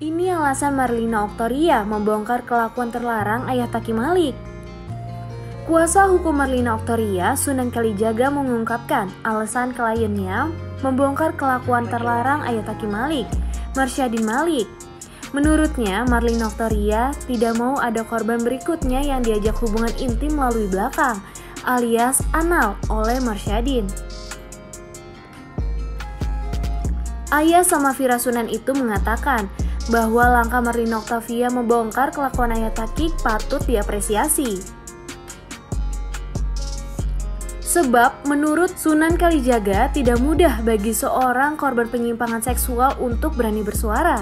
Ini alasan Marlina Oktoria membongkar kelakuan terlarang ayah Taki Malik. Kuasa hukum Marlina Oktoria, Sunan Kalijaga, mengungkapkan alasan kliennya membongkar kelakuan terlarang ayah Taki Malik, Marsyadin Malik. Menurutnya, Marlina Oktoria tidak mau ada korban berikutnya yang diajak hubungan intim melalui belakang, alias anal, oleh Marsyadin. Ayah sama Fira Sunan itu mengatakan bahwa langkah Marlina Oktoria membongkar kelakuan ayah Taki patut diapresiasi. Sebab menurut Sunan Kalijaga tidak mudah bagi seorang korban penyimpangan seksual untuk berani bersuara.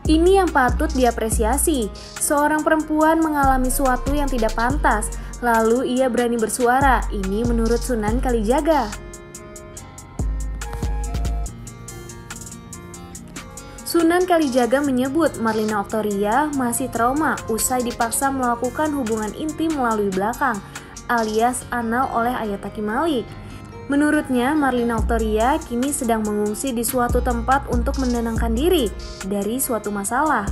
Ini yang patut diapresiasi. Seorang perempuan mengalami sesuatu yang tidak pantas, lalu ia berani bersuara. Ini menurut Sunan Kalijaga. Sunan Kalijaga menyebut Marlina Oktoria masih trauma usai dipaksa melakukan hubungan intim melalui belakang, alias anal oleh ayah Taki Malik. Menurutnya, Marlina Oktoria kini sedang mengungsi di suatu tempat untuk menenangkan diri dari suatu masalah.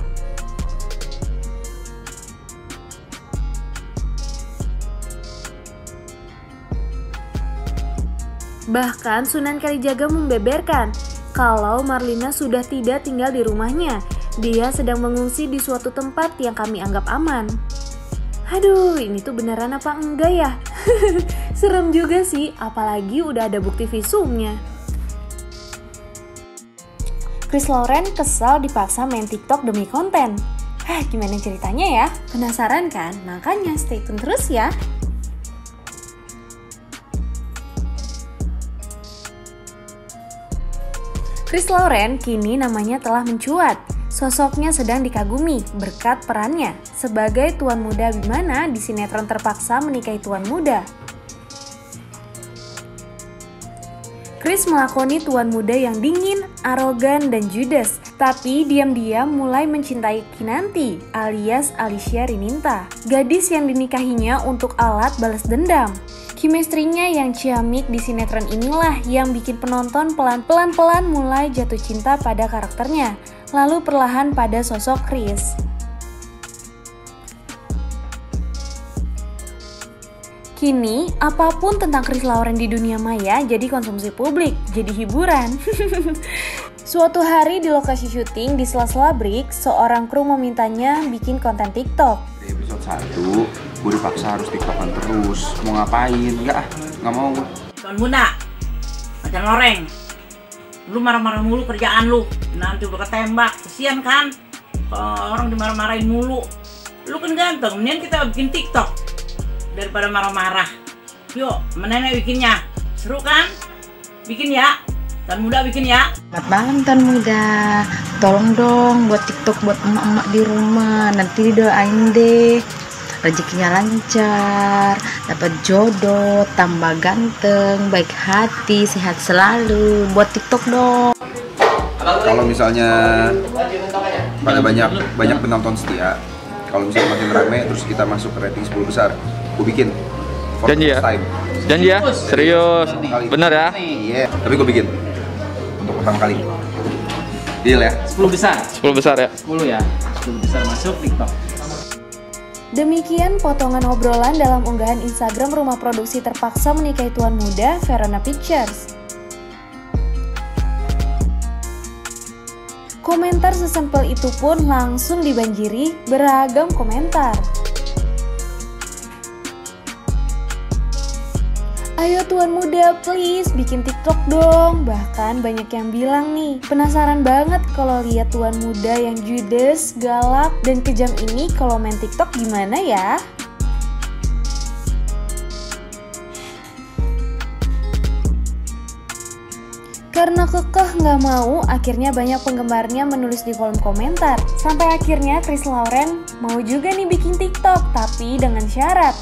Bahkan Sunan Kalijaga membeberkan kalau Marlina sudah tidak tinggal di rumahnya. Dia sedang mengungsi di suatu tempat yang kami anggap aman. Aduh, ini tuh beneran apa enggak ya? Serem juga sih, apalagi udah ada bukti visumnya. Chris Lauren kesal dipaksa main TikTok demi konten. Gimana ceritanya ya? Penasaran kan? Makanya stay tune terus ya. Chris Lauren kini namanya telah mencuat. Sosoknya sedang dikagumi berkat perannya sebagai tuan muda Abimana di sinetron Terpaksa Menikahi Tuan Muda. Chris melakoni tuan muda yang dingin, arogan, dan judes, tapi diam-diam mulai mencintai Kinanti alias Alicia Rininta, gadis yang dinikahinya untuk alat balas dendam. Chemistry-nya yang ciamik di sinetron inilah yang bikin penonton pelan-pelan mulai jatuh cinta pada karakternya, lalu perlahan pada sosok Chris. Kini, apapun tentang Chris Lauren di dunia maya jadi konsumsi publik, jadi hiburan. Suatu hari di lokasi syuting di sela-sela break, seorang kru memintanya bikin konten TikTok. Di episode 1, gue dipaksa harus TikTokan terus. Mau ngapain? Nggak mau. Tuan Muda, macan loreng. Lu marah-marah mulu kerjaan lu. Nanti udah ketembak, kesian kan? Orang dimarah-marahin mulu. Lu kan ganteng, mendingan kita bikin TikTok daripada marah-marah. Yuk, nenek bikinnya. Seru kan? Bikin ya. Tuan Muda bikin ya. Selamat malam Tuan Muda. Tolong dong buat TikTok buat emak-emak di rumah. Nanti didoain deh. Rezekinya lancar, dapat jodoh, tambah ganteng, baik hati, sehat selalu. Buat TikTok dong. Kalau misalnya pada banyak penonton setia, kalau misalnya makin rame terus kita masuk ke rating 10 besar, gue bikin. Janji ya? Janji ya? Serius? Bener ya? Iya, tapi gue bikin untuk pertama kali. Deal ya? 10 besar. 10 besar ya? 10 ya. 10 besar masuk TikTok. Demikian potongan obrolan dalam unggahan Instagram rumah produksi Terpaksa Menikahi Tuan Muda, Verona Pictures. Komentar sesimpel itu pun langsung dibanjiri beragam komentar. Ayo Tuan Muda, please bikin TikTok dong. Bahkan banyak yang bilang nih, penasaran banget kalau lihat Tuan Muda yang judes, galak, dan kejam ini kalau main TikTok gimana ya? Karena kekeh nggak mau, akhirnya banyak penggemarnya menulis di kolom komentar. Sampai akhirnya Chris Lauren mau juga nih bikin TikTok, tapi dengan syarat.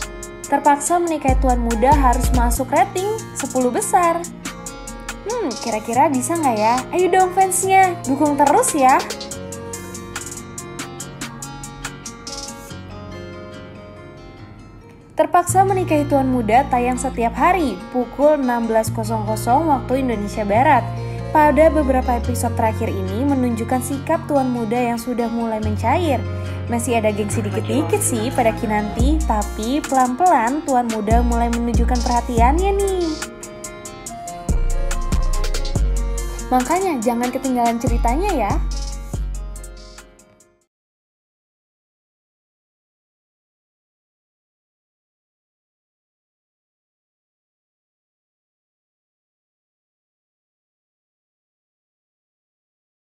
Terpaksa Menikahi Tuan Muda harus masuk rating 10 besar. Kira-kira bisa nggak ya? Ayo dong fansnya, dukung terus ya! Terpaksa Menikahi Tuan Muda tayang setiap hari pukul 16.00 waktu Indonesia Barat. Pada beberapa episode terakhir ini menunjukkan sikap Tuan Muda yang sudah mulai mencair. Masih ada gengsi dikit-dikit sih pada Kinanti, tapi pelan-pelan Tuan Muda mulai menunjukkan perhatiannya nih. Makanya jangan ketinggalan ceritanya ya.